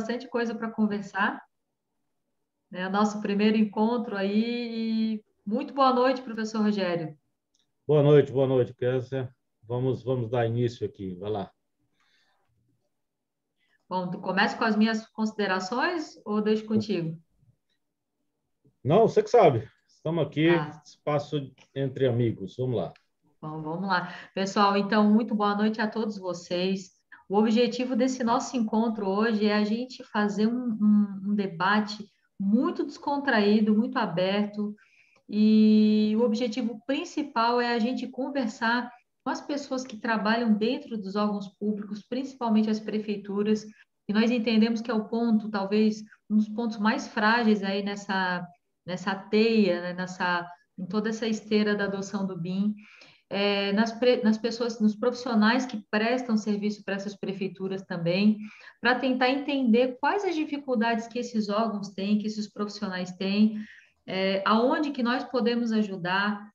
bastante coisa para conversar, né? Nosso primeiro encontro aí. E muito boa noite, professor Rogério. Boa noite, Kézia. Vamos dar início aqui. Vai lá. Bom, tu começa com as minhas considerações ou deixo contigo? Não, você que sabe. Estamos aqui, Tá. espaço entre amigos. Vamos lá. Bom, vamos lá. Pessoal, então, muito boa noite a todos vocês. O objetivo desse nosso encontro hoje é a gente fazer um debate muito descontraído, muito aberto, e o objetivo principal é a gente conversar com as pessoas que trabalham dentro dos órgãos públicos, principalmente as prefeituras, e nós entendemos que é o ponto, talvez, um dos pontos mais frágeis aí nessa teia, né, em toda essa esteira da adoção do BIM nas pessoas, nos profissionais que prestam serviço para essas prefeituras também, para tentar entender quais as dificuldades que esses órgãos têm, que esses profissionais têm, aonde que nós podemos ajudar,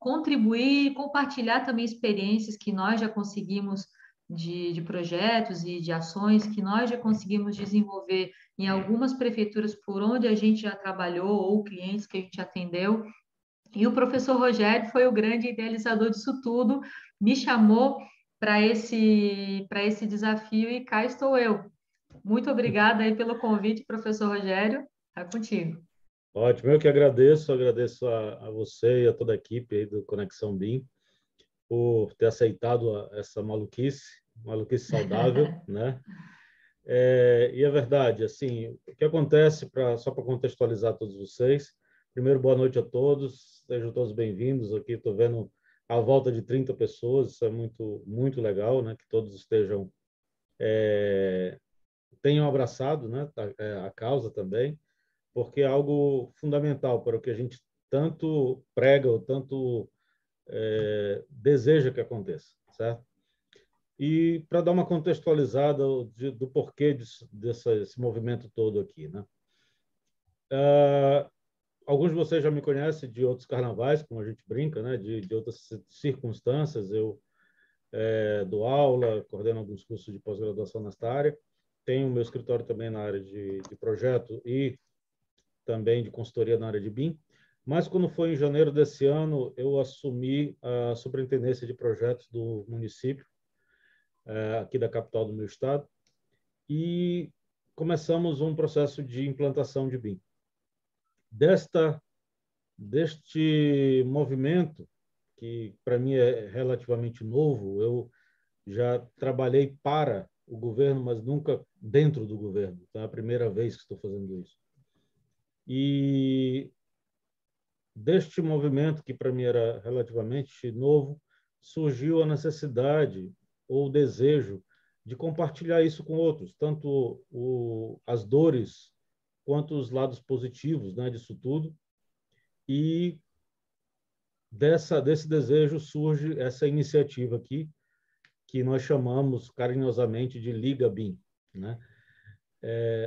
contribuir, compartilhar também experiências que nós já conseguimos de projetos e de ações que nós já conseguimos desenvolver em algumas prefeituras por onde a gente já trabalhou ou clientes que a gente atendeu. E o professor Rogério foi o grande idealizador disso tudo, me chamou para esse desafio e cá estou eu. Muito obrigada aí pelo convite, professor Rogério. Está contigo. Ótimo, eu que agradeço a você e a toda a equipe aí do Conexão BIM por ter aceitado essa maluquice saudável, né? E é verdade, assim, o que acontece, só para contextualizar todos vocês, primeiro, boa noite a todos, sejam todos bem-vindos aqui, estou vendo a volta de 30 pessoas, isso é muito, muito legal, né? Que todos tenham abraçado, né? A causa também, porque é algo fundamental para o que a gente tanto prega ou tanto deseja que aconteça, certo? E para dar uma contextualizada do porquê desse movimento todo aqui, né? Alguns de vocês já me conhecem de outros carnavais, como a gente brinca, né? De outras circunstâncias. Eu dou aula, coordeno alguns cursos de pós-graduação nesta área. Tenho meu escritório também na área de projeto e também de consultoria na área de BIM. Mas quando foi em janeiro desse ano, eu assumi a superintendência de projetos do município, aqui da capital do meu estado, e começamos um processo de implantação de BIM. Deste movimento, que para mim é relativamente novo, eu já trabalhei para o governo, mas nunca dentro do governo. Então, é a primeira vez que estou fazendo isso. E deste movimento, que para mim era relativamente novo, surgiu a necessidade ou o desejo de compartilhar isso com outros, tanto as dores quanto os lados positivos, né, disso tudo. E desse desejo surge essa iniciativa aqui, que nós chamamos carinhosamente de Liga BIM, né?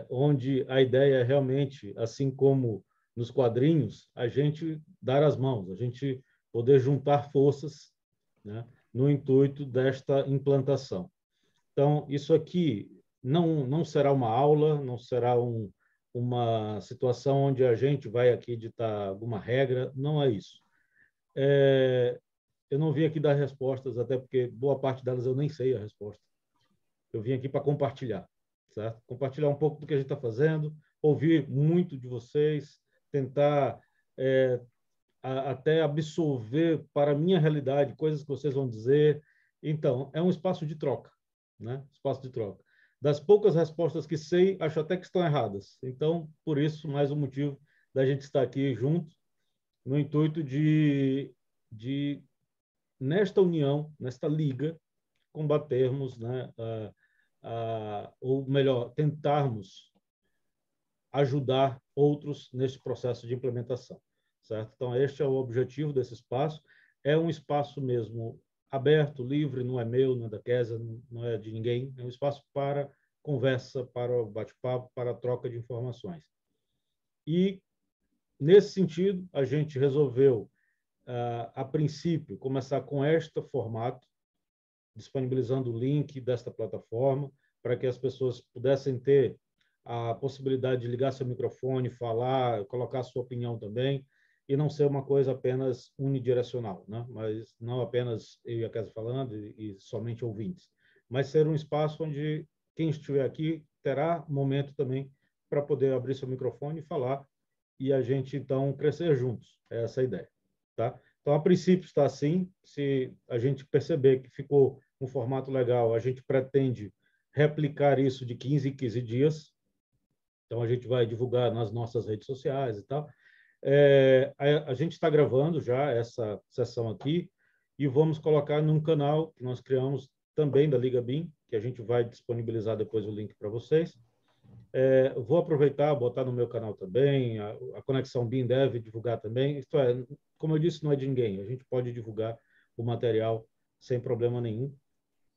Onde a ideia é realmente, assim como nos quadrinhos, a gente dar as mãos, a gente poder juntar forças, né, no intuito desta implantação. Então, isso aqui não será uma aula, não será uma situação onde a gente vai aqui ditar alguma regra, não é isso. Eu não vim aqui dar respostas, até porque boa parte delas eu nem sei a resposta. Eu vim aqui para compartilhar, certo? Compartilhar um pouco do que a gente está fazendo, ouvir muito de vocês, tentar até absorver para a minha realidade coisas que vocês vão dizer. Então, é um espaço de troca, né? Espaço de troca. Das poucas respostas que sei, acho até que estão erradas. Então, por isso, mais um motivo da gente estar aqui junto, no intuito de nesta união, nesta liga, combatermos, né, ou melhor, tentarmos ajudar outros neste processo de implementação, certo? Então, este é o objetivo desse espaço. É um espaço mesmo aberto, livre, não é meu, não é da Kézia, não é de ninguém. É um espaço para conversa, para o bate-papo, para a troca de informações. E, nesse sentido, a gente resolveu, a princípio, começar com este formato, disponibilizando o link desta plataforma, para que as pessoas pudessem ter a possibilidade de ligar seu microfone, falar, colocar a sua opinião também, e não ser uma coisa apenas unidirecional, né? Mas não apenas eu e a Kézia falando e somente ouvintes, mas ser um espaço onde quem estiver aqui terá momento também para poder abrir seu microfone e falar, e a gente, então, crescer juntos. É essa a ideia, tá? Então, a princípio está assim. Se a gente perceber que ficou um formato legal, a gente pretende replicar isso de 15 em 15 dias. Então, a gente vai divulgar nas nossas redes sociais e tal. A gente está gravando já essa sessão aqui e vamos colocar num canal que nós criamos também da Liga BIM, que a gente vai disponibilizar depois o link para vocês. Vou aproveitar, botar no meu canal também, a Conexão BIM deve divulgar também. Isto é, como eu disse, não é de ninguém, a gente pode divulgar o material sem problema nenhum.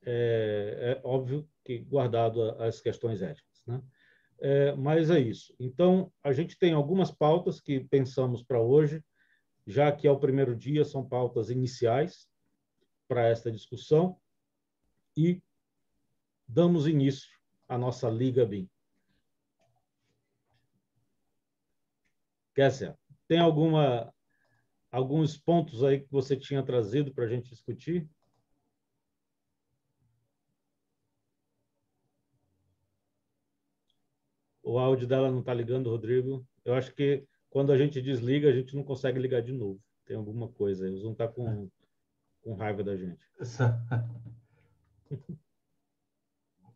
É óbvio que guardado as questões éticas, né? Mas é isso. Então, a gente tem algumas pautas que pensamos para hoje, já que é o primeiro dia, são pautas iniciais para esta discussão, e damos início à nossa Liga BIM. Kessia, tem alguns pontos aí que você tinha trazido para a gente discutir? O áudio dela não está ligando, Rodrigo. Eu acho que quando a gente desliga, a gente não consegue ligar de novo. Tem alguma coisa aí. Eles vão estar com raiva da gente.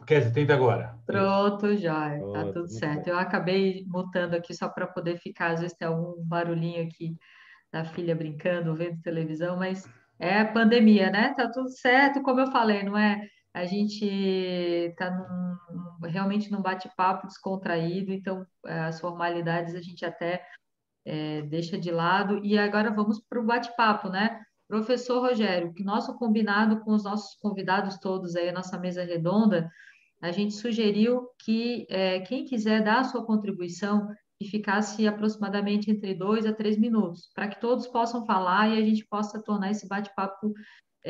Kézia, tenta agora. Pronto, já, tá Pronto, tudo muito certo. bem. Eu acabei mutando aqui só para poder ficar, às vezes tem algum barulhinho aqui da filha brincando, vendo televisão, mas é a pandemia, né? Tá tudo certo, como eu falei, não é? A gente tá realmente num bate-papo descontraído, então as formalidades a gente até deixa de lado. E agora vamos para o bate-papo, né? Professor Rogério, que nosso combinado com os nossos convidados todos aí, a nossa mesa redonda, a gente sugeriu que quem quiser dar a sua contribuição, que ficasse aproximadamente entre 2 a 3 minutos, para que todos possam falar e a gente possa tornar esse bate-papo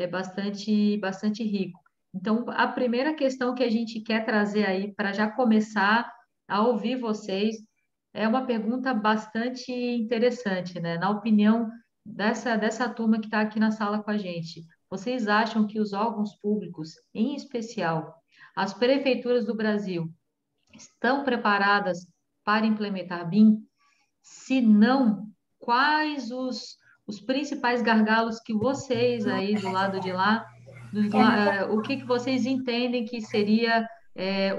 bastante rico. Então, a primeira questão que a gente quer trazer aí, para já começar a ouvir vocês, é uma pergunta bastante interessante, né? Na opinião dessa turma que está aqui na sala com a gente, vocês acham que os órgãos públicos, em especial as prefeituras do Brasil, estão preparadas para implementar BIM? Se não, quais os principais gargalos que vocês aí do lado de lá, o que vocês entendem que seria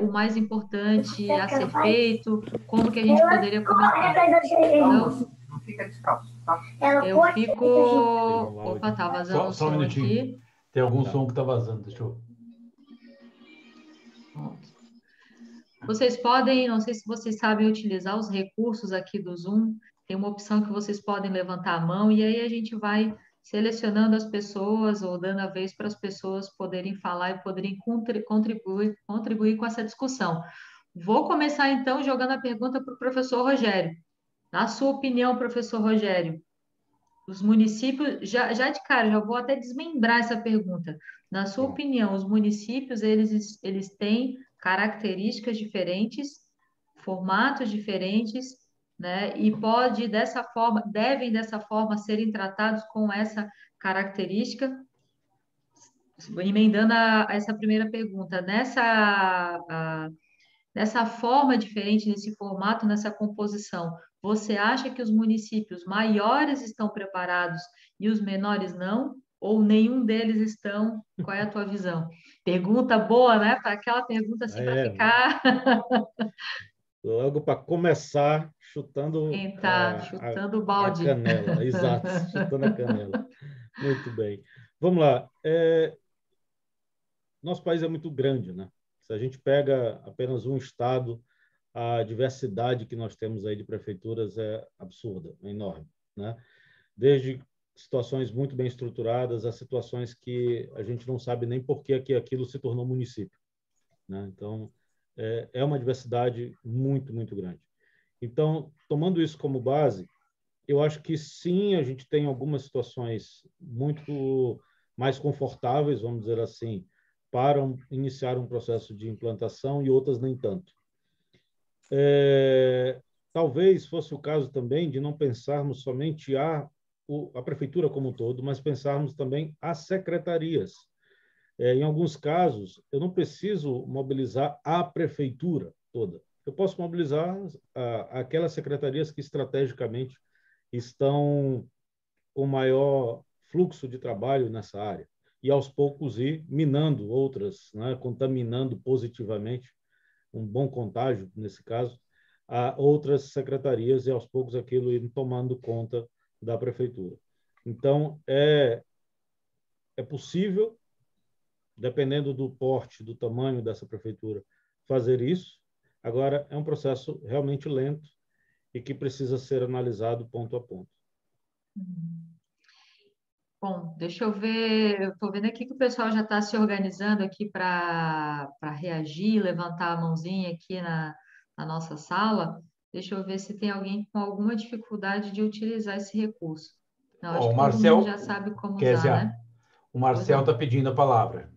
o mais importante a ser feito? Como que a gente poderia começar? Então, Não fica descalço, tá? eu fico. Pegou um Opa, áudio. tá vazando o Só um som minutinho. aqui. Tem algum Tá. som que tá vazando, deixa eu... Pronto. Vocês podem, não sei se vocês sabem utilizar os recursos aqui do Zoom, tem uma opção que vocês podem levantar a mão e aí a gente vai selecionando as pessoas ou dando a vez para as pessoas poderem falar e poderem contribuir com essa discussão. Vou começar então jogando a pergunta para o professor Rogério. Na sua opinião, professor Rogério, os municípios, já de cara, já vou até desmembrar essa pergunta. Na sua Tá. opinião, os municípios, eles têm características diferentes, formatos diferentes, né? E devem dessa forma serem tratados com essa característica. Emendando a essa primeira pergunta, nessa forma diferente, nesse formato, nessa composição, você acha que os municípios maiores estão preparados e os menores não? Ou nenhum deles estão? Qual é a tua visão? Pergunta boa, né? Para aquela pergunta assim, para ficar. Logo para começar, chutando Tá chutando o a balde. canela. Exato, chutando a canela. Muito bem. Vamos lá. Nosso país é muito grande, né? Se a gente pega apenas um estado, a diversidade que nós temos aí de prefeituras é absurda, é enorme, né? Desde situações muito bem estruturadas a situações que a gente não sabe nem por que aquilo se tornou município, né? Então, é uma diversidade muito, muito grande. Então, tomando isso como base, eu acho que sim, a gente tem algumas situações muito mais confortáveis, vamos dizer assim, para iniciar um processo de implantação e outras nem tanto. Talvez fosse o caso também de não pensarmos somente a prefeitura como um todo, mas pensarmos também as secretarias. Em alguns casos, eu não preciso mobilizar a prefeitura toda. Eu posso mobilizar aquelas secretarias que estrategicamente estão com maior fluxo de trabalho nessa área e, aos poucos, ir minando outras, né, contaminando positivamente, um bom contágio, nesse caso, a outras secretarias e, aos poucos, aquilo ir tomando conta da prefeitura. Então, é possível, dependendo do porte, do tamanho dessa prefeitura, fazer isso. Agora, é um processo realmente lento e que precisa ser analisado ponto a ponto. Bom, deixa eu ver, eu estou vendo aqui que o pessoal já está se organizando aqui para reagir, levantar a mãozinha aqui na nossa sala. Deixa eu ver se tem alguém com alguma dificuldade de utilizar esse recurso. Não, acho Ó, o que todo mundo Marcel, já sabe como usar, Kézia, né? o Pois Marcel está não. pedindo a palavra.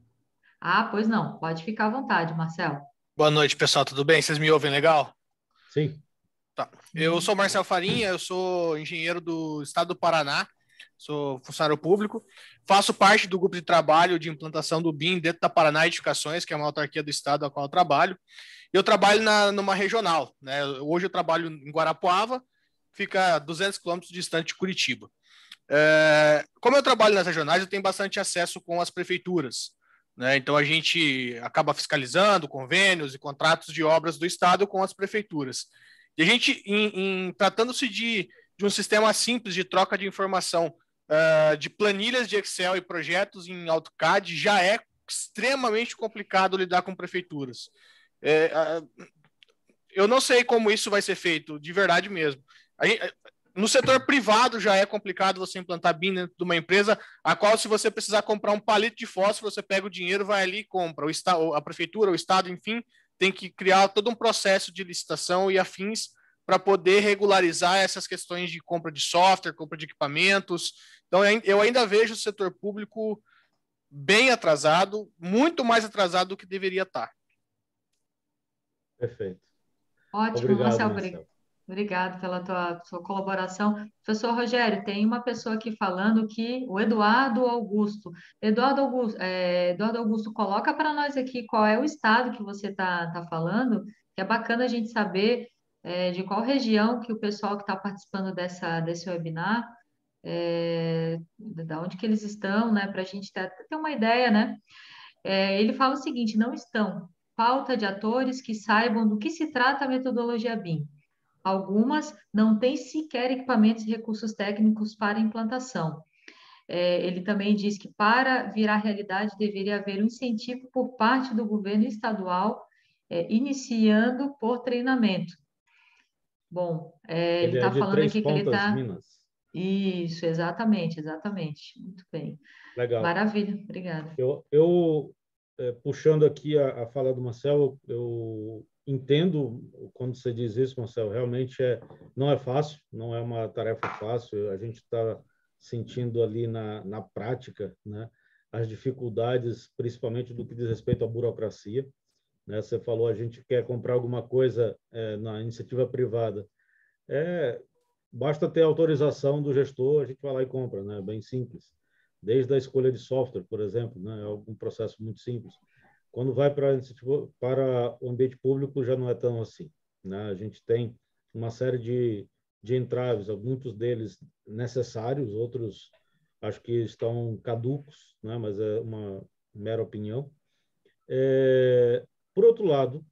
Ah, pois não, pode ficar à vontade, Marcel. Boa noite, pessoal. Tudo bem? Vocês me ouvem legal? Sim. Tá. Eu sou Marcel Farinha, eu sou engenheiro do Estado do Paraná, sou funcionário público, faço parte do grupo de trabalho de implantação do BIM dentro da Paraná Edificações, que é uma autarquia do estado a qual eu trabalho. Eu trabalho numa regional, né? Hoje eu trabalho em Guarapuava, fica a 200 quilômetros distante de Curitiba. Como eu trabalho nas regionais, eu tenho bastante acesso com as prefeituras, né? Então a gente acaba fiscalizando convênios e contratos de obras do estado com as prefeituras. E a gente, tratando-se de um sistema simples de troca de informação, de planilhas de Excel e projetos em AutoCAD, já é extremamente complicado lidar com prefeituras. Eu não sei como isso vai ser feito, de verdade mesmo. No setor privado já é complicado você implantar BIM dentro de uma empresa, a qual, se você precisar comprar um palito de fósforo, você pega o dinheiro, vai ali e compra. A prefeitura, o estado, enfim, tem que criar todo um processo de licitação e afins para poder regularizar essas questões de compra de software, compra de equipamentos. Então, eu ainda vejo o setor público bem atrasado, muito mais atrasado do que deveria estar. Perfeito. Ótimo, Obrigado, Marcel. Marcelo. Obrigado pela sua colaboração. Professor Rogério, tem uma pessoa aqui falando que o Eduardo Augusto. Eduardo Augusto, coloca para nós aqui qual é o estado que você tá falando, que é bacana a gente saber de qual região que o pessoal que está participando desse webinar, da onde que eles estão, né, para a gente ter uma ideia, né? Ele fala o seguinte: não estão. Falta de atores que saibam do que se trata a metodologia BIM. Algumas não têm sequer equipamentos e recursos técnicos para implantação. Ele também diz que, para virar realidade, deveria haver um incentivo por parte do governo estadual, iniciando por treinamento. Bom, ele Ele é está de falando Três aqui que ele Pontas, está... Minas. Isso, exatamente. Muito bem. Legal. Maravilha, obrigada. Puxando aqui a fala do Marcel, eu entendo quando você diz isso, Marcel, realmente não é fácil, não é uma tarefa fácil, a gente está sentindo ali na prática, né, as dificuldades, principalmente do que diz respeito à burocracia, né? Você falou, a gente quer comprar alguma coisa na iniciativa privada, basta ter autorização do gestor, a gente vai lá e compra, né? Bem simples. Desde a escolha de software, por exemplo, né? É um processo muito simples. Quando vai para o ambiente público, já não é tão assim, né? A gente tem uma série de entraves, muitos deles necessários, outros acho que estão caducos, né? Mas é uma mera opinião. Por outro lado,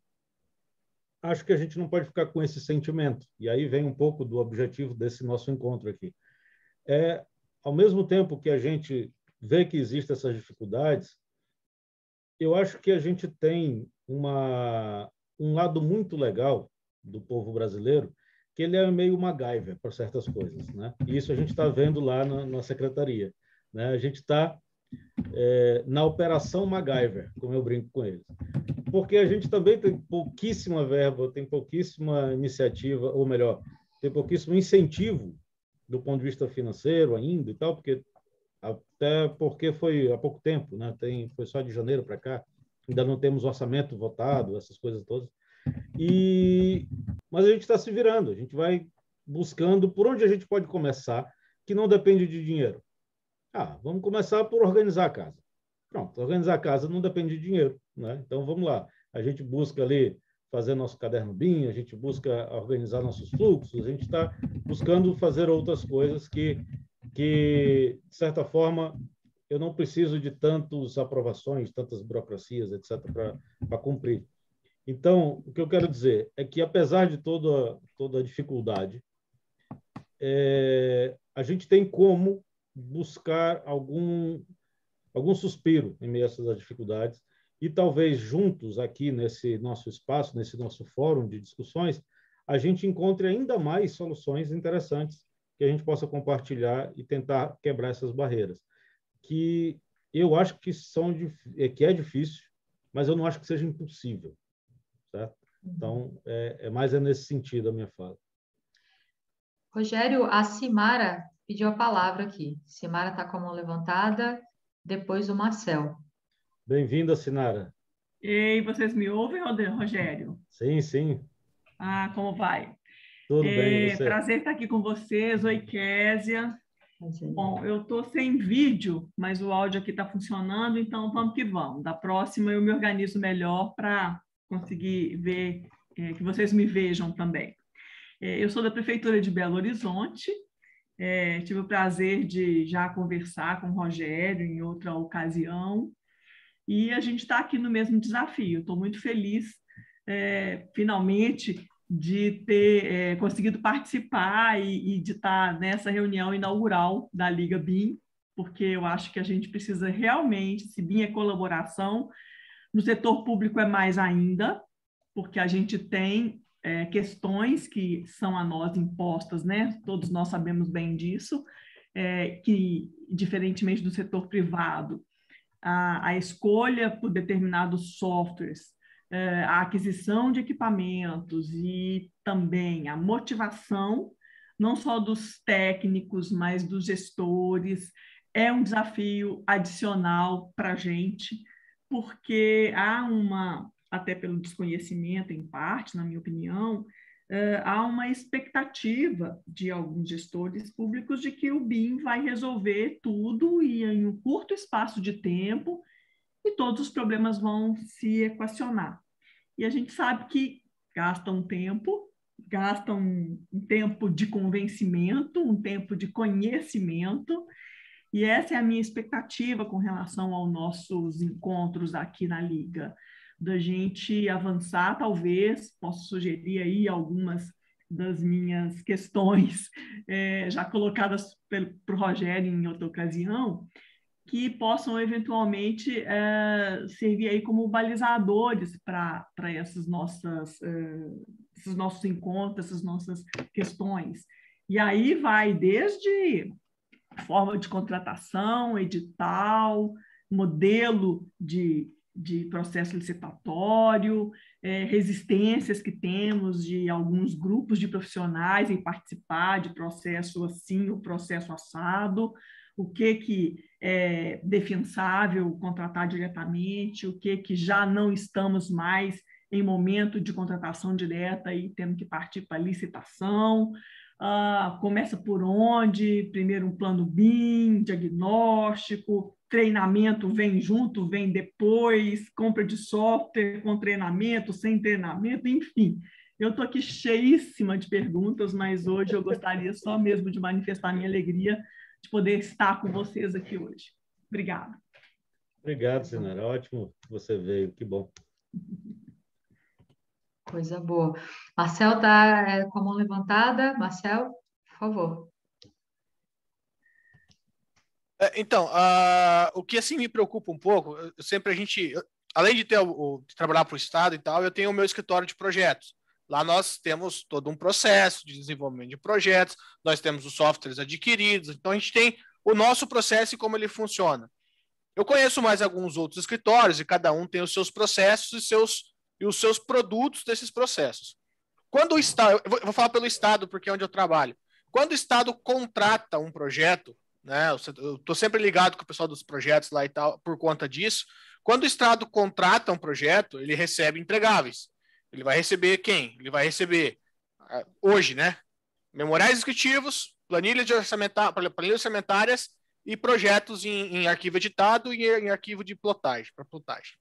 acho que a gente não pode ficar com esse sentimento. E aí vem um pouco do objetivo desse nosso encontro aqui. Ao mesmo tempo que a gente vê que existem essas dificuldades, eu acho que a gente tem um lado muito legal do povo brasileiro, que ele é meio MacGyver para certas coisas, né? E isso a gente está vendo lá na secretaria, né? A gente está na operação MacGyver, como eu brinco com eles. Porque a gente também tem pouquíssima verba, tem pouquíssima iniciativa, ou melhor, tem pouquíssimo incentivo do ponto de vista financeiro ainda e tal, até porque foi há pouco tempo, né? Foi só de janeiro para cá, ainda não temos orçamento votado, essas coisas todas. Mas a gente está se virando, a gente vai buscando por onde a gente pode começar, que não depende de dinheiro. Vamos começar por organizar a casa. Pronto, organizar a casa não depende de dinheiro, né? Então, vamos lá. A gente busca ali fazer nosso caderno BIM, a gente busca organizar nossos fluxos, a gente está buscando fazer outras coisas que, de certa forma, eu não preciso de tantas aprovações, tantas burocracias, etc., para cumprir. Então, o que eu quero dizer é que, apesar de toda a dificuldade, a gente tem como buscar algum suspiro em meio a essas dificuldades e talvez juntos aqui nesse nosso espaço, nesse nosso fórum de discussões, a gente encontre ainda mais soluções interessantes que a gente possa compartilhar e tentar quebrar essas barreiras, que eu acho que é difícil, mas eu não acho que seja impossível, certo? Então, é mais nesse sentido a minha fala. Rogério, a Simara pediu a palavra aqui. Simara está com a mão levantada, depois o Marcel. Bem-vinda, Sinara. Ei, vocês me ouvem, Rogério? Sim, sim. Como vai? Tudo bem, e você? Prazer estar aqui com vocês. Oi, Késia. Bom, eu estou sem vídeo, mas o áudio aqui está funcionando, então vamos que vamos. Da próxima eu me organizo melhor para conseguir ver, que vocês me vejam também. Eu sou da Prefeitura de Belo Horizonte, tive o prazer de já conversar com o Rogério em outra ocasião, e a gente está aqui no mesmo desafio. Estou muito feliz, finalmente, de ter conseguido participar e de estar nessa reunião inaugural da Liga BIM, porque eu acho que a gente precisa realmente, se BIM é colaboração, no setor público é mais ainda, porque a gente tem questões que são a nós impostas, né? Todos nós sabemos bem disso, que, diferentemente do setor privado, a escolha por determinados softwares, a aquisição de equipamentos e também a motivação, não só dos técnicos, mas dos gestores, é um desafio adicional para a gente, porque até pelo desconhecimento, em parte, na minha opinião, há uma expectativa de alguns gestores públicos de que o BIM vai resolver tudo e em um curto espaço de tempo e todos os problemas vão se equacionar. E a gente sabe que gasta um tempo de convencimento, um tempo de conhecimento, e essa é a minha expectativa com relação aos nossos encontros aqui na Liga, da gente avançar, talvez, posso sugerir aí algumas das minhas questões já colocadas para o Rogério em outra ocasião, que possam eventualmente servir aí como balizadores para esses nossos encontros, essas nossas questões. E aí vai desde forma de contratação, edital, modelo de processo licitatório, resistências que temos de alguns grupos de profissionais em participar de processo assim, o processo assado, o que é defensável contratar diretamente, o que já não estamos mais em momento de contratação direta e temos que partir para licitação. Começa por onde? Primeiro um plano BIM, diagnóstico, treinamento vem junto, vem depois, compra de software com treinamento, sem treinamento, enfim. Eu estou aqui cheíssima de perguntas, mas hoje eu gostaria só mesmo de manifestar minha alegria de poder estar com vocês aqui hoje. Obrigada. Obrigado, Sinara. Ótimo que você veio, que bom. Coisa boa. Marcel está com a mão levantada. Marcel, por favor. Então, o que assim me preocupa um pouco, além de de trabalhar para o Estado e tal, eu tenho o meu escritório de projetos. Lá nós temos todo um processo de desenvolvimento de projetos, nós temos os softwares adquiridos, então a gente tem o nosso processo e como ele funciona. Eu conheço mais alguns outros escritórios e cada um tem os seus processos e os seus produtos desses processos. Quando o Estado, eu vou falar pelo Estado porque é onde eu trabalho, quando o Estado contrata um projeto, né, eu estou sempre ligado com o pessoal dos projetos lá e tal, por conta disso, Quando o Estado contrata um projeto, ele recebe entregáveis. Ele vai receber quem? Ele vai receber, hoje, né? Memoriais descritivos, planilhas orçamentárias e projetos em arquivo editado e em arquivo de plotagem, para plotagem.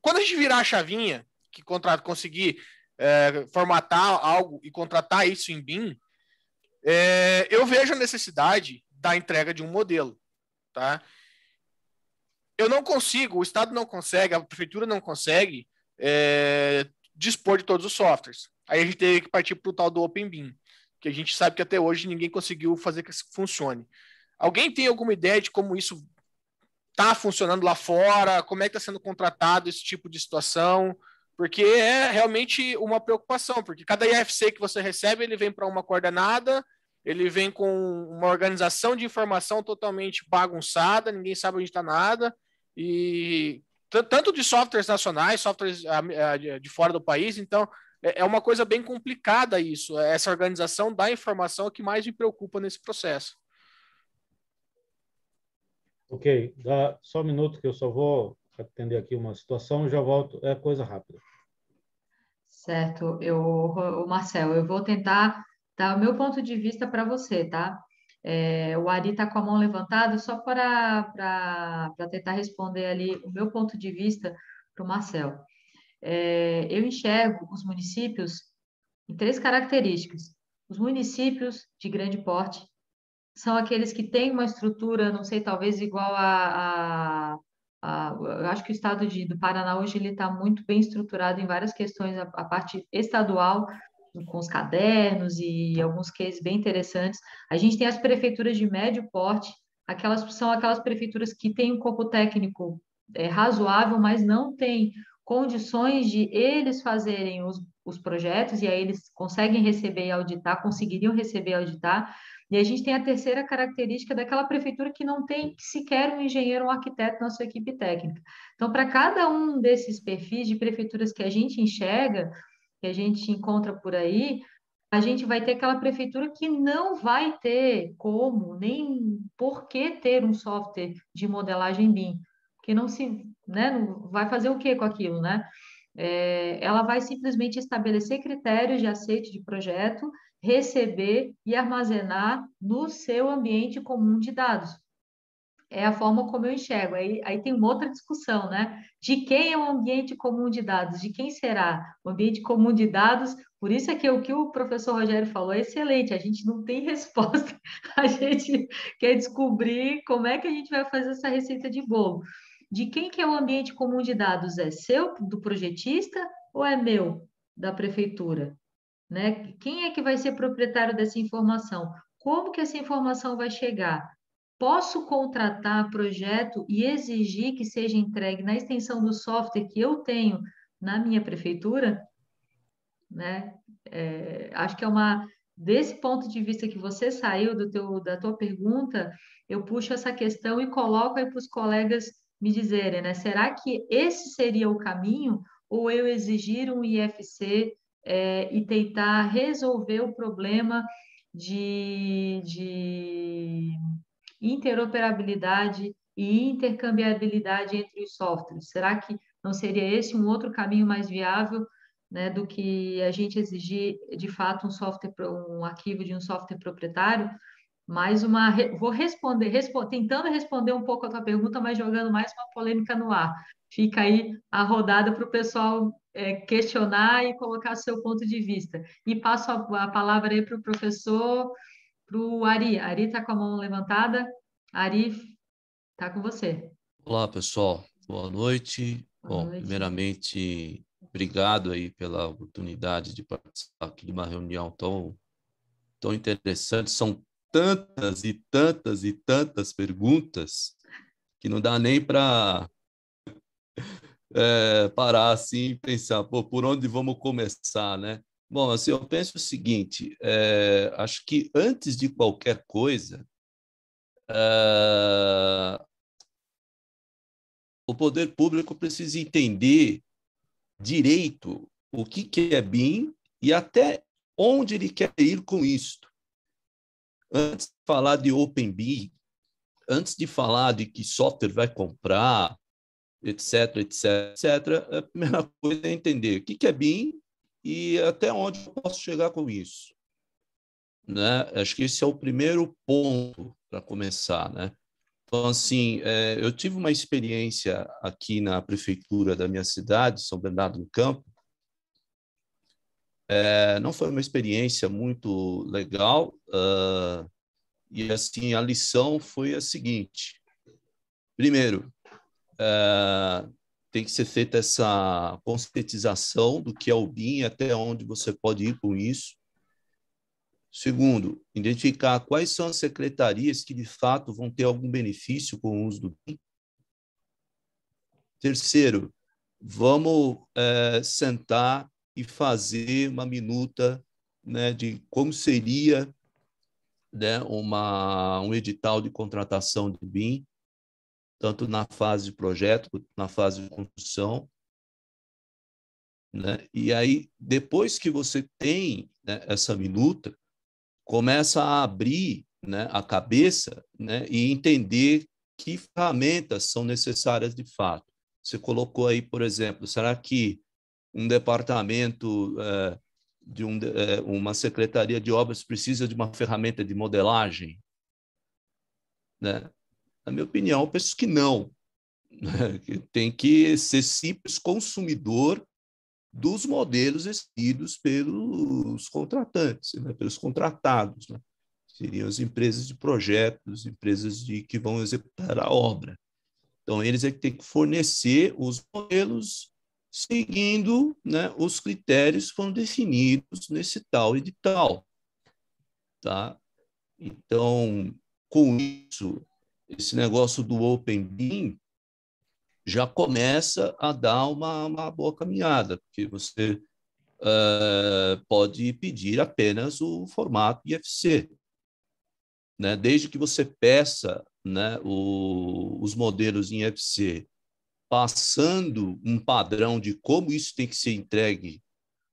Quando a gente virar a chavinha, que conseguir formatar algo e contratar isso em BIM, eu vejo a necessidade da entrega de um modelo, tá? Eu não consigo, o Estado não consegue, a Prefeitura não consegue dispor de todos os softwares. Aí a gente tem que partir para o tal do OpenBIM, que a gente sabe que até hoje ninguém conseguiu fazer que isso funcione. Alguém tem alguma ideia de como isso está funcionando lá fora? Como é que está sendo contratado esse tipo de situação? Porque é realmente uma preocupação, porque cada IFC que você recebe, ele vem para uma coordenada, ele vem com uma organização de informação totalmente bagunçada, ninguém sabe onde está nada, e tanto de softwares nacionais, softwares de fora do país, então é uma coisa bem complicada isso, essa organização da informação é o que mais me preocupa nesse processo. Ok, dá só um minuto que eu só vou atender aqui uma situação, já volto, é coisa rápida. Certo, Marcel, eu vou tentar dar o meu ponto de vista para você, tá? O Ari está com a mão levantada, só para tentar responder ali o meu ponto de vista para o Marcel. Eu enxergo os municípios em 3 características. Os municípios de grande porte são aqueles que têm uma estrutura, não sei, talvez igual eu acho que o estado do Paraná hoje ele está muito bem estruturado em várias questões, a parte estadual, com os cadernos e alguns cases bem interessantes. A gente tem as prefeituras de médio porte, são aquelas prefeituras que têm um corpo técnico razoável, mas não têm condições de eles fazerem os projetos, e aí eles conseguem receber e auditar, conseguiriam receber e auditar. E a gente tem a terceira característica daquela prefeitura que não tem sequer um engenheiro ou um arquiteto na sua equipe técnica. Então, para cada um desses perfis de prefeituras que a gente enxerga, que a gente encontra por aí, a gente vai ter aquela prefeitura que não vai ter como, nem por que ter um software de modelagem BIM, porque não se, né, não vai fazer o que com aquilo, né? Ela vai simplesmente estabelecer critérios de aceite de projeto, receber e armazenar no seu ambiente comum de dados. É a forma como eu enxergo. Aí tem uma outra discussão, né? De quem é o ambiente comum de dados? De quem será o ambiente comum de dados? Por isso é que o que o professor Rogério falou é excelente. A gente não tem resposta. A gente quer descobrir como é que a gente vai fazer essa receita de bolo. De quem que é o ambiente comum de dados? É seu, do projetista, ou é meu, da prefeitura? Né? Quem é que vai ser proprietário dessa informação? Como que essa informação vai chegar? Posso contratar projeto e exigir que seja entregue na extensão do software que eu tenho na minha prefeitura? Né? Acho que desse ponto de vista que você saiu da tua pergunta, eu puxo essa questão e coloco aí para os colegas me dizerem, né? Será que esse seria o caminho? Ou eu exigir um IFC e tentar resolver o problema de interoperabilidade e intercambiabilidade entre os softwares? Será que não seria esse um outro caminho mais viável, né, do que a gente exigir de fato um arquivo de um software proprietário? Vou tentando responder um pouco a tua pergunta, mas jogando mais uma polêmica no ar. Fica aí a rodada para o pessoal questionar e colocar seu ponto de vista. E passo a palavra aí para o professor, para o Ari. Ari está com a mão levantada. Ari, está com você. Olá, pessoal. Boa noite. Boa noite. Primeiramente, obrigado aí pela oportunidade de participar aqui de uma reunião tão interessante. São tantas e tantas e tantas perguntas que não dá nem para parar assim e pensar, por onde vamos começar, né? Bom, assim, eu penso o seguinte, acho que antes de qualquer coisa, o poder público precisa entender direito o que é BIM e até onde ele quer ir com isto. Antes de falar de OpenBIM, antes de falar de que software vai comprar, etc, etc, etc. A primeira coisa é entender o que é BIM e até onde eu posso chegar com isso, né? Acho que esse é o primeiro ponto para começar, né? Então, assim, eu tive uma experiência aqui na prefeitura da minha cidade, São Bernardo do Campo. Não foi uma experiência muito legal, e assim a lição foi a seguinte: primeiro, tem que ser feita essa conscientização do que é o BIM e até onde você pode ir com isso. Segundo, identificar quais são as secretarias que, de fato, vão ter algum benefício com o uso do BIM. Terceiro, vamos sentar e fazer uma minuta, né, de como seria, né, um edital de contratação de BIM, tanto na fase de projeto quanto na fase de construção. Né? E aí, depois que você tem, né, essa minuta, começa a abrir, né, a cabeça, né, e entender que ferramentas são necessárias de fato. Você colocou aí, por exemplo, será que um departamento de uma secretaria de obras precisa de uma ferramenta de modelagem? Né? Na minha opinião, eu penso que não. Né? Que tem que ser simples consumidor dos modelos exigidos pelos contratantes, né? Pelos contratados. Né? Seriam as empresas de projetos, empresas que vão executar a obra. Então, eles é que têm que fornecer os modelos seguindo, né, os critérios que foram definidos nesse tal edital. Tá? Então, com isso, esse negócio do Open BIM já começa a dar uma boa caminhada, porque você pode pedir apenas o formato IFC, né? Desde que você peça, né, os modelos em IFC, passando um padrão de como isso tem que ser entregue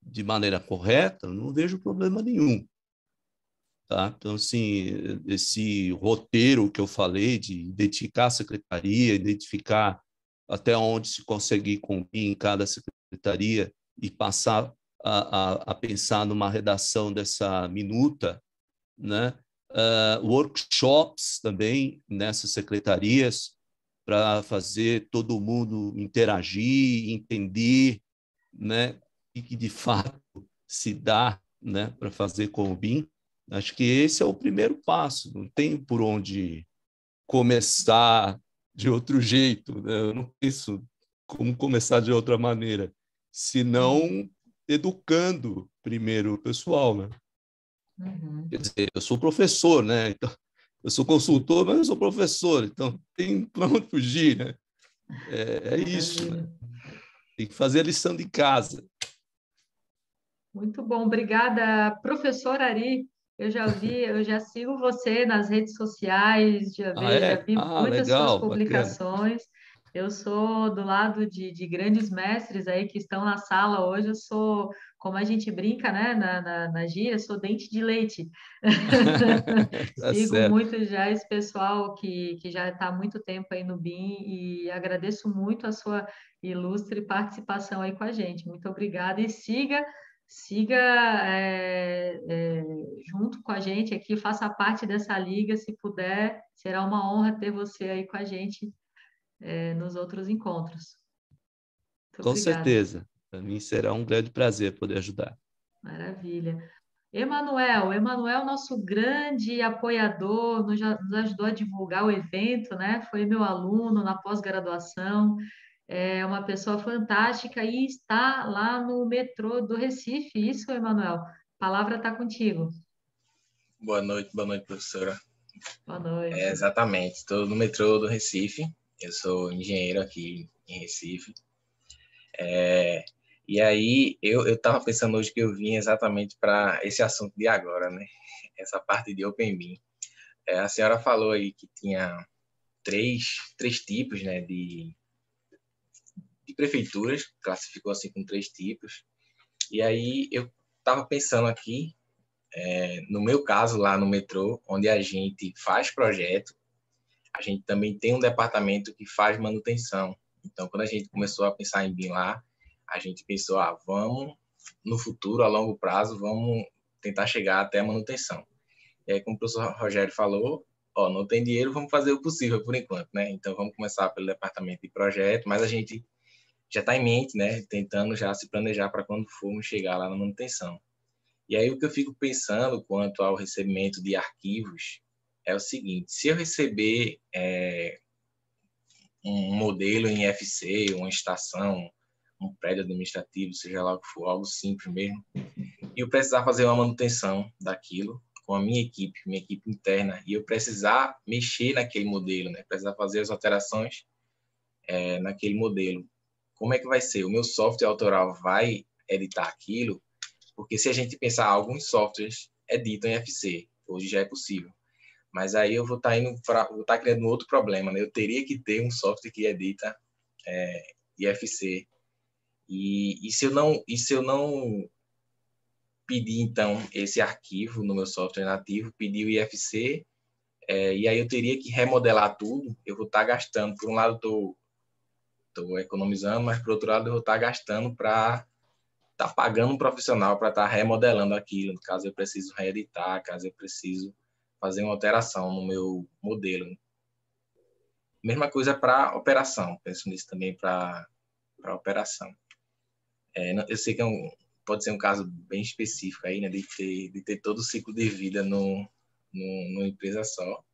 de maneira correta, não vejo problema nenhum. Tá? Então, assim, esse roteiro que eu falei de identificar a secretaria, identificar até onde se consegue cumprir em cada secretaria e passar a pensar numa redação dessa minuta, né? Workshops também nessas secretarias para fazer todo mundo interagir, entender, né, o que de fato se dá, né, para fazer com o BIM. Acho que esse é o primeiro passo, não tem por onde começar de outro jeito, né? Eu não penso como começar de outra maneira, senão educando primeiro o pessoal, né? Uhum. Quer dizer, eu sou professor, né? Então, eu sou consultor, mas eu sou professor, então tem para onde fugir, né? É isso, né? Tem que fazer a lição de casa. Muito bom, obrigada, professor Ari. Eu já sigo você nas redes sociais, já vi muitas suas Legal, bacana. publicações. Eu sou do lado de grandes mestres aí que estão na sala hoje. Eu sou, como a gente brinca, né, na gíria, sou dente de leite. Tá Sigo certo. muito já esse pessoal que já está há muito tempo aí no BIM e agradeço muito a sua ilustre participação aí com a gente. Muito obrigada e siga junto com a gente aqui, faça parte dessa liga, se puder, será uma honra ter você aí com a gente nos outros encontros. Muito Com obrigada. certeza. Para mim será um grande prazer poder ajudar. Maravilha. Emanuel, nosso grande apoiador, nos ajudou a divulgar o evento, né? Foi meu aluno na pós-graduação, é uma pessoa fantástica e está lá no metrô do Recife. Isso, Emanuel? A palavra está contigo. Boa noite, professora. Boa noite. Exatamente, estou no metrô do Recife, eu sou engenheiro aqui em Recife. E aí, eu estava pensando hoje que eu vim exatamente para esse assunto de agora, né? Essa parte de Open BIM. A senhora falou aí que tinha três tipos, né, de prefeituras, classificou assim com 3 tipos. E aí, eu estava pensando aqui, no meu caso, lá no metrô, onde a gente faz projeto, a gente também tem um departamento que faz manutenção. Então, quando a gente começou a pensar em BIM lá, a gente pensou, vamos, no futuro, a longo prazo, vamos tentar chegar até a manutenção. E aí, como o professor Rogério falou, não tem dinheiro, vamos fazer o possível por enquanto, né? Então, vamos começar pelo departamento de projeto, mas a gente já está em mente, né? Tentando já se planejar para quando formos chegar lá na manutenção. E aí, o que eu fico pensando quanto ao recebimento de arquivos é o seguinte: se eu receber um modelo em FC, uma estação, um prédio administrativo, seja lá o que for, algo simples mesmo, e eu precisar fazer uma manutenção daquilo com a minha equipe interna, e eu precisar mexer naquele modelo, né? Precisar fazer as alterações naquele modelo. Como é que vai ser? O meu software autoral vai editar aquilo? Porque se a gente pensar, alguns softwares editam em FC, hoje já é possível. Mas aí eu vou estar criando um outro problema, né? Eu teria que ter um software que edita IFC. E se eu não pedir, então, esse arquivo no meu software nativo, pedir o IFC, e aí eu teria que remodelar tudo, eu vou estar gastando. Por um lado, estou economizando, mas, por outro lado, eu vou estar gastando para estar pagando um profissional para estar remodelando aquilo, caso eu preciso reeditar, caso eu preciso fazer uma alteração no meu modelo. Mesma coisa para operação, penso nisso também para operação. Eu sei que pode ser um caso bem específico aí, né, de ter todo o ciclo de vida numa empresa só,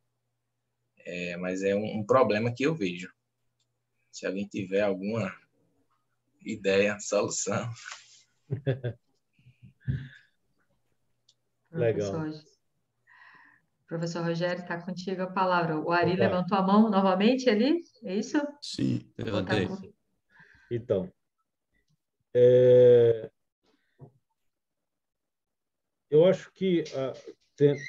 mas é um problema que eu vejo. Se alguém tiver alguma ideia, solução. Legal. Professor Rogério, está contigo a palavra. O Ari Opa. levantou a mão novamente ali, é isso? Sim, levantei. Então, eu acho que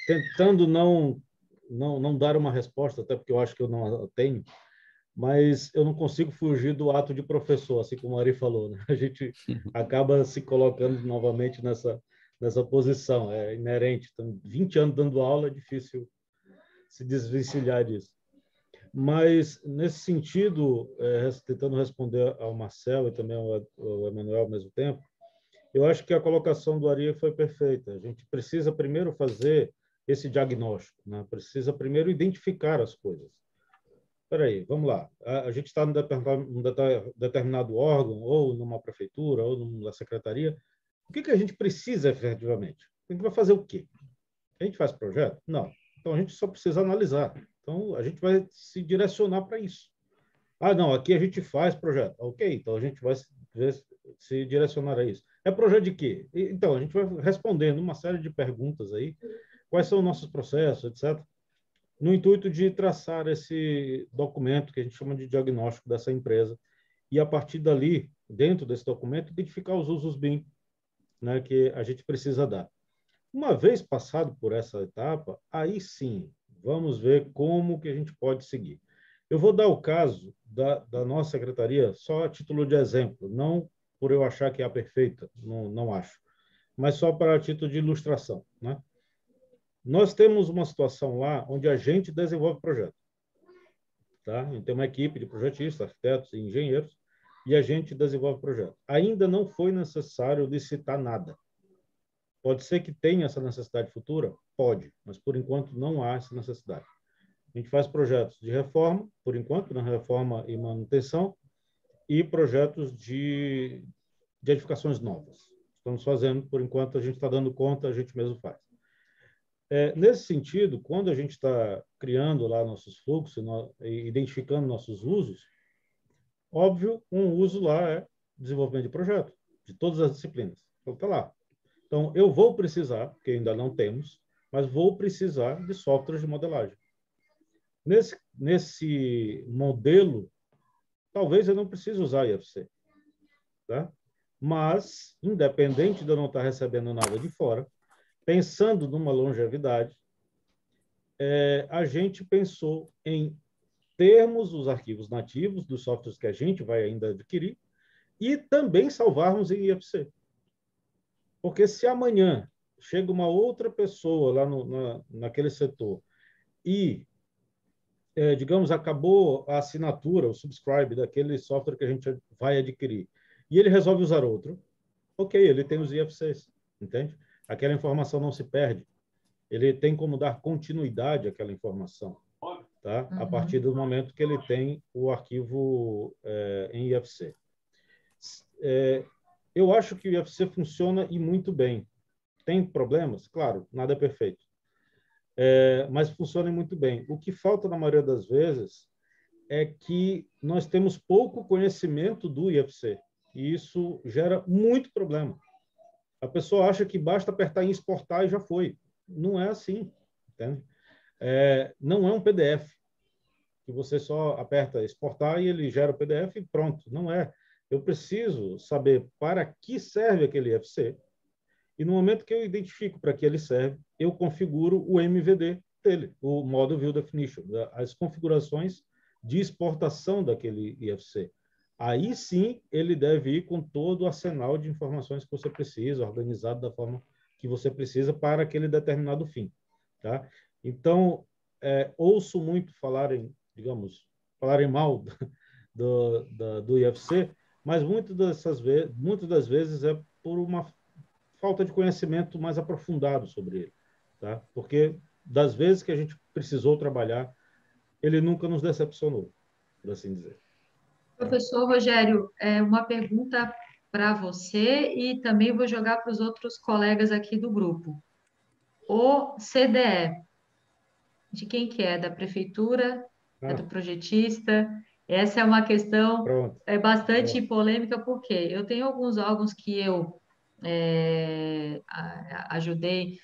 tentando não dar uma resposta, até porque eu acho que eu não a tenho, mas eu não consigo fugir do ato de professor, assim como o Ari falou, né? A gente acaba se colocando novamente nessa posição, é inerente. Então, 20 anos dando aula, é difícil se desvencilhar disso. Mas, nesse sentido, tentando responder ao Marcel e também ao Emanuel ao mesmo tempo, eu acho que a colocação do Ari foi perfeita. A gente precisa primeiro fazer esse diagnóstico, né? Precisa primeiro identificar as coisas. Espera aí, vamos lá. A gente está num determinado órgão, ou numa prefeitura, ou numa secretaria. O que a gente precisa efetivamente? A gente vai fazer o quê? A gente faz projeto? Não. Então, a gente só precisa analisar. Então, a gente vai se direcionar para isso. Não, aqui a gente faz projeto. Ok, então a gente vai se direcionar a isso. É projeto de quê? Então, a gente vai respondendo uma série de perguntas aí. Quais são os nossos processos, etc., no intuito de traçar esse documento que a gente chama de diagnóstico dessa empresa. E, a partir dali, dentro desse documento, identificar os usos BIM, né, que a gente precisa dar. Uma vez passado por essa etapa, aí sim, vamos ver como que a gente pode seguir. Eu vou dar o caso da nossa secretaria só a título de exemplo, não por eu achar que é a perfeita, não acho, mas só para título de ilustração, né? Nós temos uma situação lá onde a gente desenvolve projeto, tá? A gente tem uma equipe de projetistas, arquitetos e engenheiros, e a gente desenvolve projeto. Ainda não foi necessário licitar nada. Pode ser que tenha essa necessidade futura? Pode, mas por enquanto não há essa necessidade. A gente faz projetos de reforma, por enquanto, na reforma e manutenção, e projetos de edificações novas. Estamos fazendo, por enquanto, a gente está dando conta, a gente mesmo faz. Nesse sentido, quando a gente está criando lá nossos fluxos e identificando nossos usos, óbvio, um uso lá é desenvolvimento de projeto, de todas as disciplinas. Então, tá lá. Então, eu vou precisar, que ainda não temos, mas vou precisar de softwares de modelagem. Nesse modelo, talvez eu não precise usar IFC, tá? Mas, independente de eu não estar recebendo nada de fora, pensando numa longevidade, a gente pensou em termos os arquivos nativos dos softwares que a gente vai ainda adquirir e também salvarmos em IFC. Porque se amanhã chega uma outra pessoa lá naquele setor e digamos, acabou a assinatura, o subscribe daquele software que a gente vai adquirir, e ele resolve usar outro, ok, ele tem os IFCs, entende? Aquela informação não se perde. Ele tem como dar continuidade àquela informação, tá? A partir do momento que ele tem o arquivo em IFC. Eu acho que o IFC funciona e muito bem. Tem problemas? Claro, nada é perfeito. Mas funciona muito bem. O que falta, na maioria das vezes, é que nós temos pouco conhecimento do IFC. E isso gera muito problema. A pessoa acha que basta apertar em exportar e já foi. Não é assim, entende? Não é um PDF, que você só aperta exportar e ele gera o PDF e pronto. Não é. Eu preciso saber para que serve aquele IFC. E no momento que eu identifico para que ele serve, eu configuro o MVD dele, o Model View Definition, as configurações de exportação daquele IFC. Aí sim, ele deve ir com todo o arsenal de informações que você precisa, organizado da forma que você precisa para aquele determinado fim. Tá? Então, ouço muito falarem mal do IFC, mas muitas das vezes é por uma falta de conhecimento mais aprofundado sobre ele. Tá? Porque das vezes que a gente precisou trabalhar, ele nunca nos decepcionou, por assim dizer. Professor Rogério, uma pergunta para você e também vou jogar para os outros colegas aqui do grupo. O CDE, de quem que é? Da prefeitura? É do projetista? Essa é uma questão bastante polêmica, porque eu tenho alguns órgãos que eu ajudei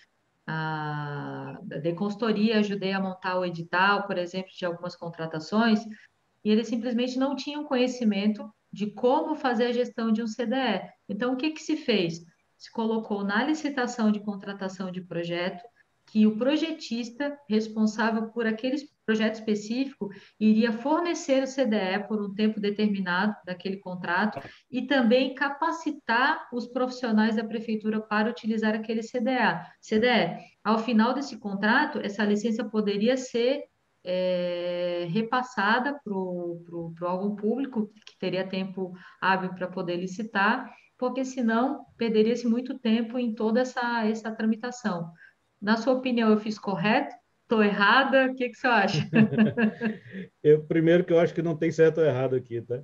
de consultoria, ajudei a montar o edital, por exemplo, de algumas contratações, e eles simplesmente não tinham conhecimento de como fazer a gestão de um CDE. Então, o que que se fez? Se colocou na licitação de contratação de projeto que o projetista responsável por aquele projeto específico iria fornecer o CDE por um tempo determinado daquele contrato e também capacitar os profissionais da prefeitura para utilizar aquele CDE. Ao final desse contrato, essa licença poderia ser repassada para o órgão público, que teria tempo hábil para poder licitar, porque senão perderia-se muito tempo em toda essa tramitação. Na sua opinião, eu fiz correto? Estou errada? O que você acha? Primeiro que eu acho que não tem certo ou errado aqui, tá?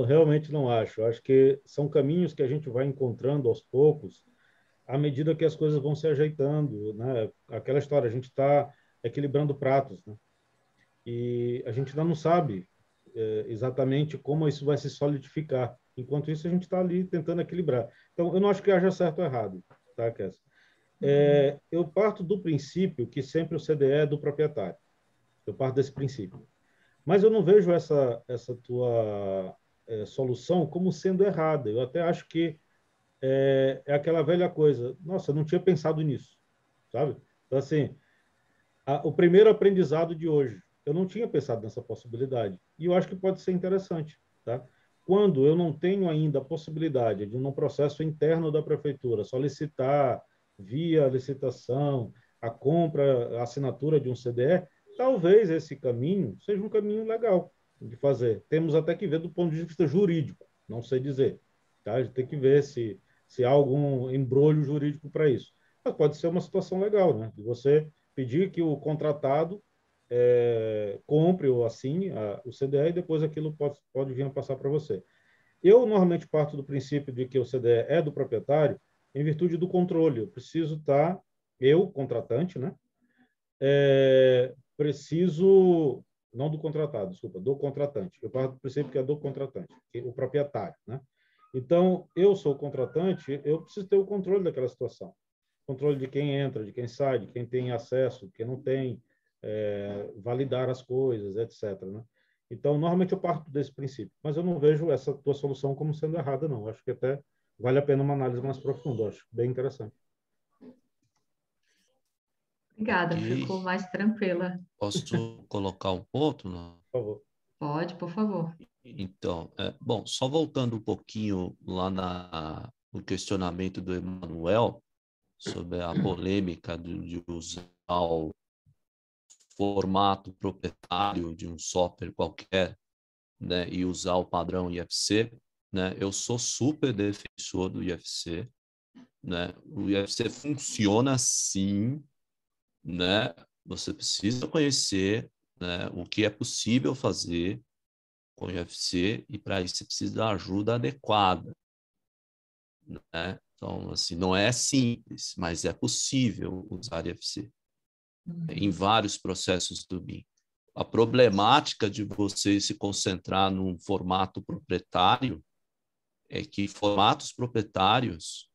Realmente não acho. Eu acho que são caminhos que a gente vai encontrando aos poucos, à medida que as coisas vão se ajeitando, né? Aquela história, a gente está equilibrando pratos, né? E a gente ainda não sabe exatamente como isso vai se solidificar. Enquanto isso, a gente está ali tentando equilibrar. Então, eu não acho que haja certo ou errado, tá, Kess? Eu parto do princípio que sempre o CDE é do proprietário. Eu parto desse princípio. Mas eu não vejo essa tua solução como sendo errada. Eu até acho que é aquela velha coisa. Nossa, eu não tinha pensado nisso, sabe? Então, assim, o primeiro aprendizado de hoje, eu não tinha pensado nessa possibilidade. E eu acho que pode ser interessante, tá? Quando eu não tenho ainda a possibilidade de, num processo interno da prefeitura, solicitar via licitação a compra, a assinatura de um CDE, talvez esse caminho seja um caminho legal de fazer. Temos até que ver do ponto de vista jurídico, não sei dizer. Tá? A gente tem que ver se há algum embrolho jurídico para isso. Mas pode ser uma situação legal, né? De você pedir que o contratado compre ou assine o CDE e depois aquilo pode vir a passar para você. Eu normalmente parto do princípio de que o CDE é do proprietário em virtude do controle. Eu preciso estar, eu, contratante, né? Preciso, não do contratado, desculpa, do contratante. Eu parto do princípio que é do contratante, o proprietário, né? Então, eu sou o contratante, eu preciso ter o controle daquela situação. Controle de quem entra, de quem sai, de quem tem acesso, de quem não tem, validar as coisas, etc. Né? Então, normalmente eu parto desse princípio, mas eu não vejo essa tua solução como sendo errada, não. Acho que até vale a pena uma análise mais profunda, acho bem interessante. Obrigada, ficou mais tranquila. Posso colocar um ponto? Não? Por favor. Pode, por favor. Então, bom, só voltando um pouquinho lá no questionamento do Emanuel sobre a polêmica de usar o formato proprietário de um software qualquer, né, e usar o padrão IFC, né? Eu sou super defensor do IFC, né? O IFC funciona sim, né? Você precisa conhecer, né, o que é possível fazer com o IFC e para isso você precisa da ajuda adequada, né? Então, assim, não é simples, mas é possível usar IFC em vários processos do BIM. A problemática de você se concentrar num formato proprietário é que formatos proprietários,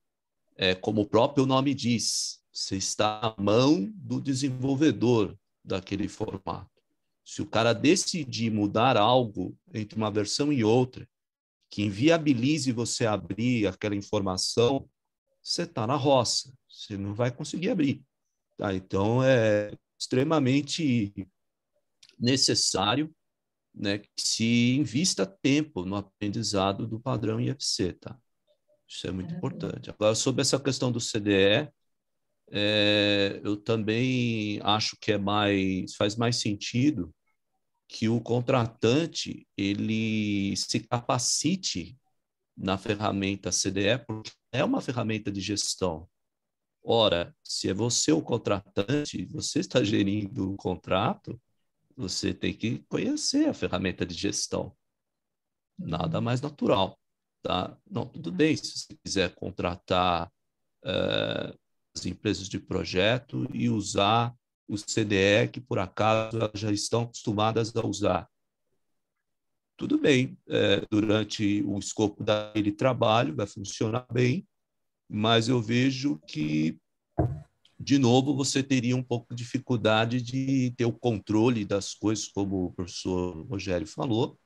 como o próprio nome diz, você está à mão do desenvolvedor daquele formato. Se o cara decidir mudar algo entre uma versão e outra, que inviabilize você abrir aquela informação, você está na roça, você não vai conseguir abrir. Tá? Então, é extremamente necessário, né, que se invista tempo no aprendizado do padrão IFC. Tá? Isso é muito importante. Agora, sobre essa questão do CDE, eu também acho que faz mais sentido que o contratante ele se capacite na ferramenta CDE, porque é uma ferramenta de gestão. Ora, se é você o contratante, você está gerindo o contrato, você tem que conhecer a ferramenta de gestão. Nada mais natural. Tá? Não, tudo bem, se você quiser contratar as empresas de projeto e usar o CDE, que por acaso elas já estão acostumadas a usar. Tudo bem, durante o escopo daquele trabalho vai funcionar bem, mas eu vejo que, de novo, você teria um pouco de dificuldade de ter o controle das coisas, como o professor Rogério falou,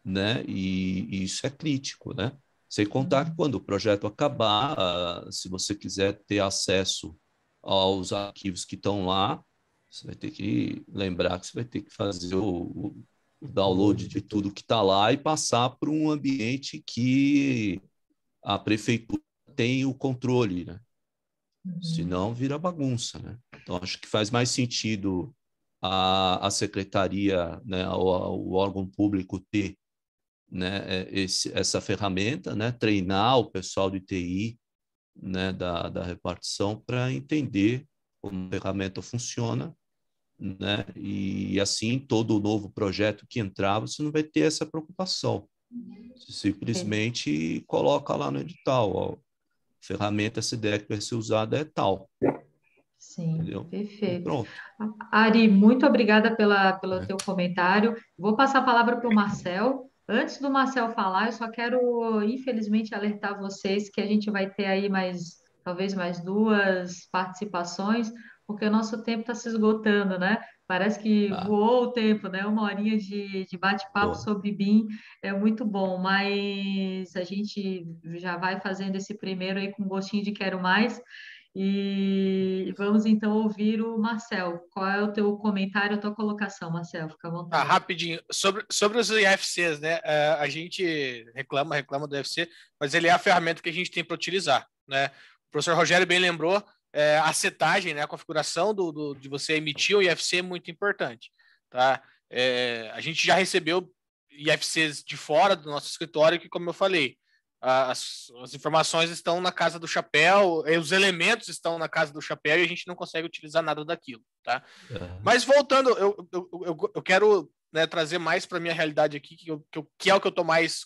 né? E isso é crítico, né? Sem contar que quando o projeto acabar, se você quiser ter acesso aos arquivos que estão lá, você vai ter que lembrar que você vai ter que fazer o download de tudo que está lá e passar para um ambiente que a prefeitura tem o controle, né? Senão vira bagunça, né? Então, acho que faz mais sentido a secretaria, né, o órgão público ter, né, essa ferramenta, né, treinar o pessoal de TI, né, da repartição para entender como a ferramenta funciona, né, e assim todo novo projeto que entrar, você não vai ter essa preocupação. Você simplesmente coloca lá no edital, ó, ferramenta CDE que vai ser usada é tal. Sim, Entendeu? perfeito. E pronto. Ari, muito obrigada pelo teu comentário. Vou passar a palavra para o Marcel. Antes do Marcel falar, eu só quero, infelizmente, alertar vocês que a gente vai ter aí talvez mais duas participações, porque o nosso tempo está se esgotando, né? Parece que voou o tempo, né? Uma horinha de bate-papo sobre BIM é muito bom, mas a gente já vai fazendo esse primeiro aí com gostinho de quero mais. E vamos então ouvir o Marcel. Qual é o teu comentário, a tua colocação, Marcel? Fica à vontade. Rapidinho. Sobre os IFCs, né? A gente reclama do IFC, mas ele é a ferramenta que a gente tem para utilizar, né? O professor Rogério bem lembrou, a setagem, né? A configuração de você emitir o IFC é muito importante, tá? A gente já recebeu IFCs de fora do nosso escritório que, como eu falei, as informações estão na casa do chapéu, os elementos estão na casa do chapéu e a gente não consegue utilizar nada daquilo, tá? Mas voltando, eu quero, né, trazer mais para a minha realidade aqui, que é o que eu estou mais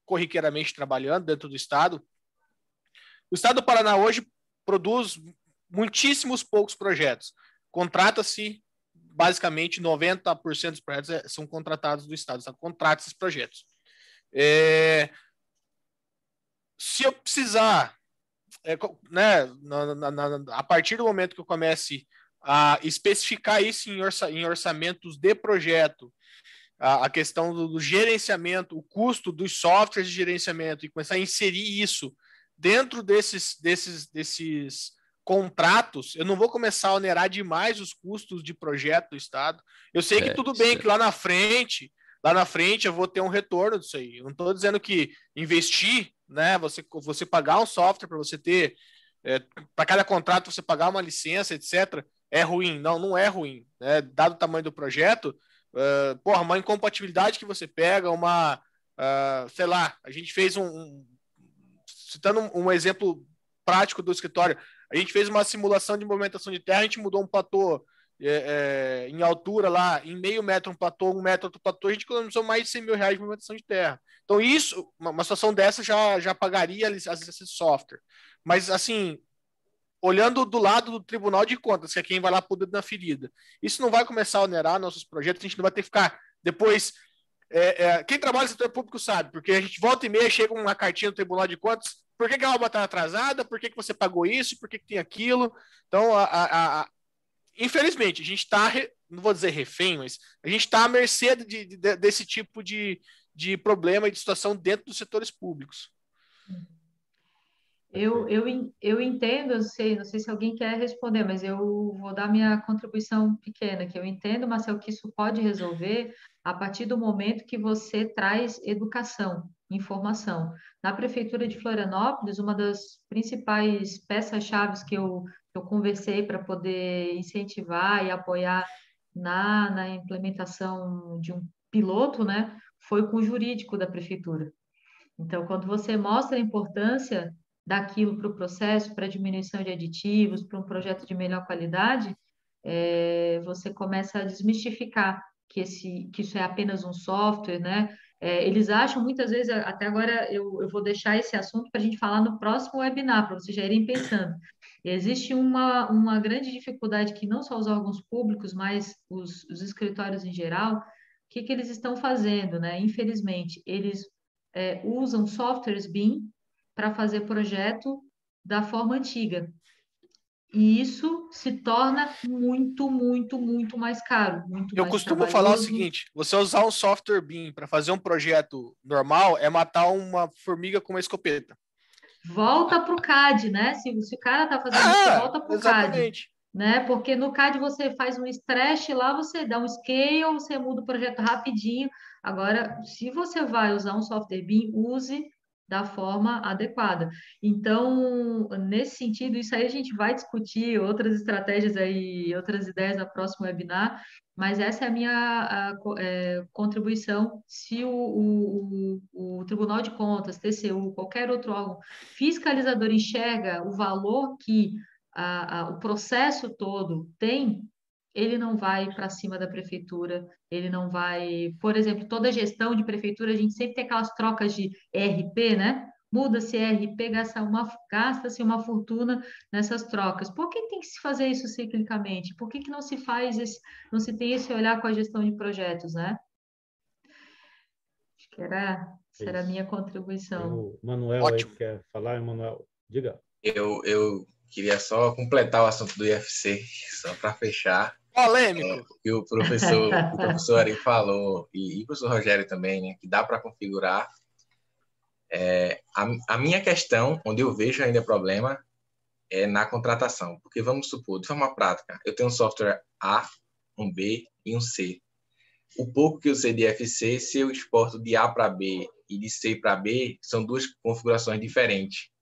corriqueiramente trabalhando dentro do Estado. O Estado do Paraná hoje produz muitíssimos poucos projetos. Contrata-se, basicamente, 90% dos projetos são contratados do Estado. O Estado contrata esses projetos. Se eu precisar, né, a partir do momento que eu comece a especificar isso em orçamentos de projeto, a questão do gerenciamento, o custo dos softwares de gerenciamento, e começar a inserir isso dentro desses contratos, eu não vou começar a onerar demais os custos de projeto do Estado. Eu sei que tudo bem que lá na frente eu vou ter um retorno disso aí. Eu não estou dizendo que investir, né, você pagar um software para você ter, para cada contrato você pagar uma licença, etc., é ruim. Não, não é ruim. Né? Dado o tamanho do projeto, uma incompatibilidade que você pega, sei lá, a gente fez citando um exemplo prático do escritório, a gente fez uma simulação de movimentação de terra, a gente mudou um platô em altura lá, em meio metro um platô, 1 metro outro platô, a gente economizou mais de R$100.000 de movimentação de terra. Então isso, uma situação dessa já pagaria às vezes esse software. Mas assim, olhando do lado do Tribunal de Contas, que é quem vai lá pôr o dedo na ferida, isso não vai começar a onerar nossos projetos, a gente não vai ter que ficar depois... quem trabalha no setor público sabe, porque a gente volta e meia, chega uma cartinha do Tribunal de Contas, por que a obra está atrasada, por que você pagou isso, por que tem aquilo. Então, infelizmente, a gente está, não vou dizer refém, mas a gente está à mercê desse tipo de problema e de situação dentro dos setores públicos. Eu entendo, não sei se alguém quer responder, mas eu vou dar minha contribuição pequena, que eu entendo, Marcel, que isso pode resolver a partir do momento que você traz educação, informação. Na Prefeitura de Florianópolis, uma das principais peças-chave que eu conversei para poder incentivar e apoiar na implementação de um piloto, né, foi com o jurídico da Prefeitura. Então, quando você mostra a importância daquilo para o processo, para a diminuição de aditivos, para um projeto de melhor qualidade, você começa a desmistificar que isso é apenas um software, né? Eles acham muitas vezes, até agora eu vou deixar esse assunto para a gente falar no próximo webinar, para vocês já irem pensando. Existe uma grande dificuldade que não só os órgãos públicos, mas os escritórios em geral, o que eles estão fazendo, né? Infelizmente, eles usam softwares BIM para fazer projeto da forma antiga. E isso se torna muito, muito, muito mais caro. Eu costumo falar o seguinte, você usar um software BIM para fazer um projeto normal é matar uma formiga com uma escopeta. Volta para o CAD, né? Se o cara está fazendo isso, volta para o CAD. Né? Porque no CAD você faz um stretch lá, você dá um scale, você muda o projeto rapidinho. Agora, se você vai usar um software BIM, use da forma adequada. Então, nesse sentido, isso aí a gente vai discutir outras estratégias aí, outras ideias no próximo webinar, mas essa é a minha contribuição. Se o Tribunal de Contas, TCU, qualquer outro órgão fiscalizador enxerga o valor que o processo todo tem, ele não vai para cima da prefeitura, ele não vai... Por exemplo, toda gestão de prefeitura, a gente sempre tem aquelas trocas de ERP, né? Muda-se ERP, gasta-se uma fortuna nessas trocas. Por que tem que se fazer isso ciclicamente? Por que não se faz não se tem esse olhar com a gestão de projetos, né? Acho que será a minha contribuição. O Manuel aí quer falar, Manuel, diga. Eu queria só completar o assunto do IFC, só para fechar. Polêmico. Que o professor Ari falou, e o professor Rogério também, né, que dá para configurar. A minha questão, onde eu vejo ainda problema, é na contratação. Porque vamos supor, de forma prática, eu tenho um software A, um B e um C. O pouco que eu sei de IFC, se eu exporto de A para B e de C para B, são duas configurações diferentes.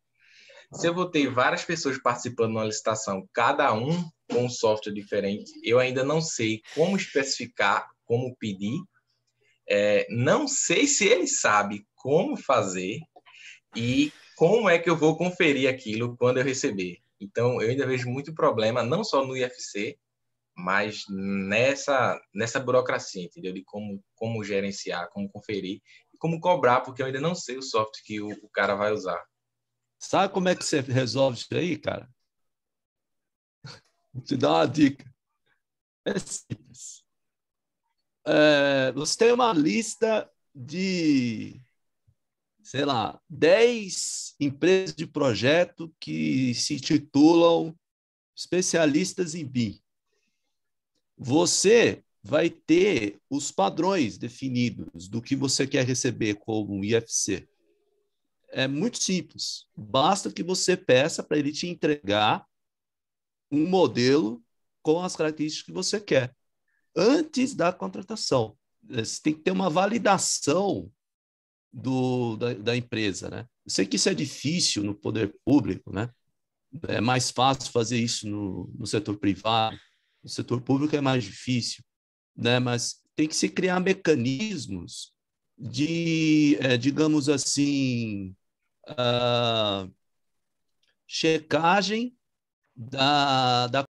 Se eu vou ter várias pessoas participando numa licitação, cada um com um software diferente, eu ainda não sei como especificar, como pedir, não sei se ele sabe como fazer e como é que eu vou conferir aquilo quando eu receber. Então, eu ainda vejo muito problema, não só no IFC, mas nessa burocracia, entendeu? De como gerenciar, como conferir e como cobrar, porque eu ainda não sei o software que o cara vai usar. Sabe como é que você resolve isso aí, cara? Vou te dar uma dica. É simples. Você tem uma lista de, sei lá, 10 empresas de projeto que se intitulam especialistas em BIM. Você vai ter os padrões definidos do que você quer receber como IFC. É muito simples. Basta que você peça para ele te entregar um modelo com as características que você quer, antes da contratação. Você tem que ter uma validação da empresa, né? Eu sei que isso é difícil no poder público, né? É mais fácil fazer isso no setor privado, No setor público é mais difícil, né? Mas tem que se criar mecanismos de, digamos assim, checagem da